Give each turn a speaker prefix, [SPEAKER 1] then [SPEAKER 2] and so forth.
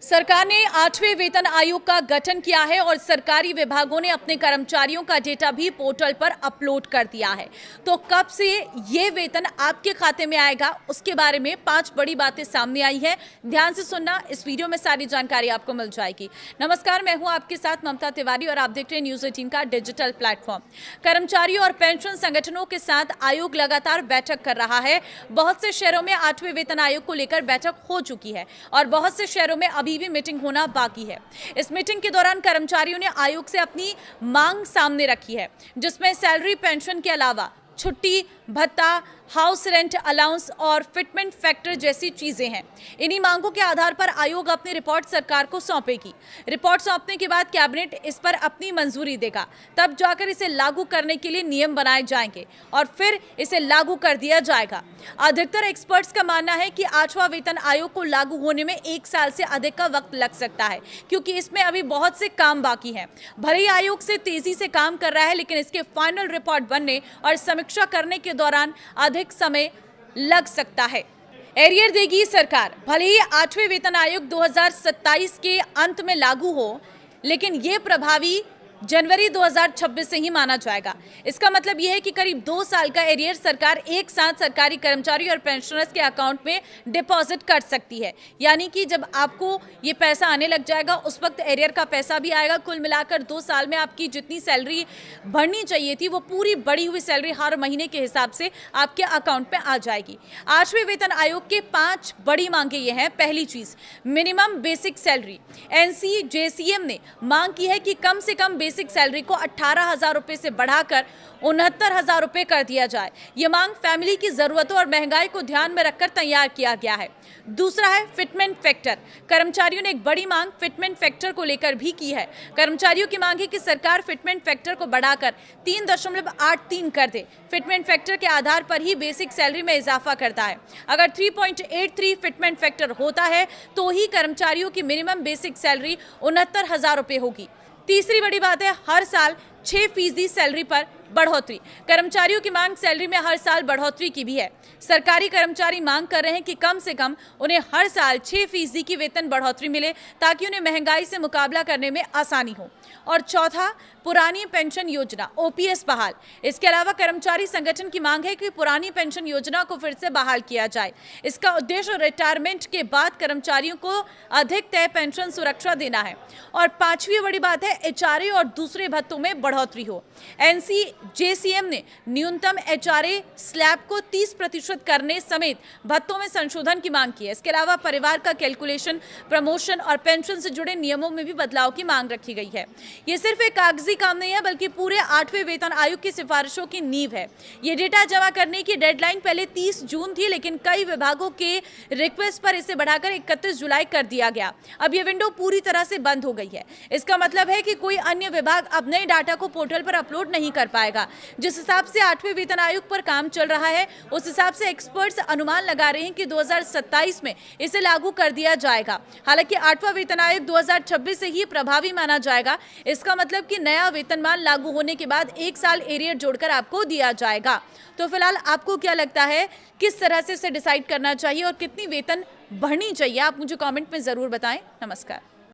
[SPEAKER 1] सरकार ने 8वें वेतन आयोग का गठन किया है और सरकारी विभागों ने अपने कर्मचारियों का डेटा भी पोर्टल पर अपलोड कर दिया है। तो कब से ये वेतन आपके खाते में आएगा, उसके बारे में 5 बड़ी बातें सामने आई है। ध्यान से सुनना, इस वीडियो में सारी जानकारी आपको मिल जाएगी। नमस्कार, मैं हूं आपके साथ ममता तिवारी और आप देख रहे हैं न्यूज 18 का डिजिटल प्लेटफॉर्म। कर्मचारियों और पेंशन संगठनों के साथ आयोग लगातार बैठक कर रहा है। बहुत से शहरों में 8वें वेतन आयोग को लेकर बैठक हो चुकी है और बहुत से शहरों में अभी भी मीटिंग होना बाकी है। इस मीटिंग के दौरान कर्मचारियों ने आयोग से अपनी मांग सामने रखी है, जिसमें सैलरी, पेंशन के अलावा छुट्टी, भत्ता, हाउस रेंट अलाउंस और फिटमेंट फैक्टर जैसी चीजें हैं। इन्हीं मांगों के आधार पर आयोग अपनी रिपोर्ट सरकार को सौंपेगी। रिपोर्ट सौंपने के बाद कैबिनेट इस पर अपनी मंजूरी देगा, तब जाकर इसे लागू करने के लिए नियम बनाए जाएंगे और फिर इसे लागू कर दिया जाएगा। अधिकतर एक्सपर्ट्स का मानना है कि 8वां वेतन आयोग को लागू होने में 1 साल से अधिक का वक्त लग सकता है, क्योंकि इसमें अभी बहुत से काम बाकी हैं। भले ही आयोग से तेजी से काम कर रहा है, लेकिन इसके फाइनल रिपोर्ट बनने और समीक्षा करने के दौरान अधिक समय लग सकता है। एरियर देगी सरकार। भले ही 8वें वेतन आयोग 2027 के अंत में लागू हो, लेकिन ये प्रभावी जनवरी 2026 से ही माना जाएगा। इसका मतलब यह है कि करीब 2 साल का एरियर सरकार एक साथ सरकारी कर्मचारी और पेंशनर्स के अकाउंट में डिपॉजिट कर सकती है। यानी कि जब आपको ये पैसा आने लग जाएगा, उस वक्त एरियर का पैसा भी आएगा। कुल मिलाकर 2 साल में आपकी जितनी सैलरी बढ़नी चाहिए थी, वो पूरी बढ़ी हुई सैलरी हर महीने के हिसाब से आपके अकाउंट में आ जाएगी। 8वें वेतन आयोग के 5 बड़ी मांगे ये हैं। पहली चीज, मिनिमम बेसिक सैलरी। NCJCM ने मांग की है कि कम से कम बेसिक सैलरी को 18,000 रुपए से बढ़ाकर 69,000 रुपए कर दिया जाए। यह मांग फैमिली की जरूरतों और महंगाई को ध्यान में रखकर तैयार किया गया है। दूसरा है फिटमेंट फैक्टर। कर्मचारियों ने एक बड़ी मांग फिटमेंट फैक्टर को लेकर भी की है। कर्मचारियों की मांग है कि सरकार फिटमेंट फैक्टर को बढ़ाकर 3.83 कर दे। फिटमेंट फैक्टर के आधार पर ही बेसिक सैलरी में इजाफा करता है। अगर 3.83 फिटमेंट फैक्टर होता है तो ही कर्मचारियों की मिनिमम बेसिक सैलरी 69,000 रुपए होगी। तीसरी बड़ी बात है, हर साल 6% सैलरी पर बढ़ोतरी। कर्मचारियों की मांग सैलरी में हर साल बढ़ोतरी की भी है। सरकारी कर्मचारी मांग कर रहे हैं कि कम से कम उन्हें हर साल 6% की वेतन बढ़ोतरी मिले, ताकि उन्हें महंगाई से मुकाबला करने में आसानी हो। और चौथा, पुरानी पेंशन योजना OPS बहाल। इसके अलावा कर्मचारी संगठन की मांग है कि पुरानी पेंशन योजना को फिर से बहाल किया जाए। इसका उद्देश्य रिटायरमेंट के बाद कर्मचारियों को अधिक तय पेंशन सुरक्षा देना है। और 5वीं बड़ी बात है, HRA और दूसरे भत्तों में बढ़ोतरी हो। NCJCM ने न्यूनतम HRA स्लैब को 30% करने समेत भत्तों में संशोधन की मांग की है। इसके अलावा परिवार का कैलकुलेशन, प्रमोशन और पेंशन से जुड़े नियमों में भी बदलाव की मांग रखी गई है। ये सिर्फ एक कागजी काम नहीं है, बल्कि पूरे 8वें वेतन आयोग की सिफारिशों की नींव है। ये डेटा जमा करने की डेडलाइन पहले 30 जून थी, लेकिन कई विभागों के रिक्वेस्ट पर इसे बढ़ाकर 31 जुलाई कर दिया गया। अब ये विंडो पूरी तरह से बंद हो गई है। इसका मतलब है कि कोई अन्य विभाग अब नए डाटा को पोर्टल पर अपलोड नहीं कर पाएगा। जिस हिसाब से 8वें वेतन आयोग पर काम चल रहा है, उस हिसाब से एक्सपर्ट्स अनुमान लगा रहे हैं कि 2027 में इसे लागू कर दिया जाएगा। हालांकि 8वां वेतन आयोग 2026 से ही प्रभावी माना जाएगा। इसका मतलब कि नया वेतनमान लागू होने के बाद 1 साल एरियर जोड़कर आपको दिया जाएगा। तो फिलहाल आपको क्या लगता है, किस तरह से इसे डिसाइड करना चाहिए और कितनी वेतन बढ़नी चाहिए, आप मुझे कमेंट में जरूर बताएं। नमस्कार।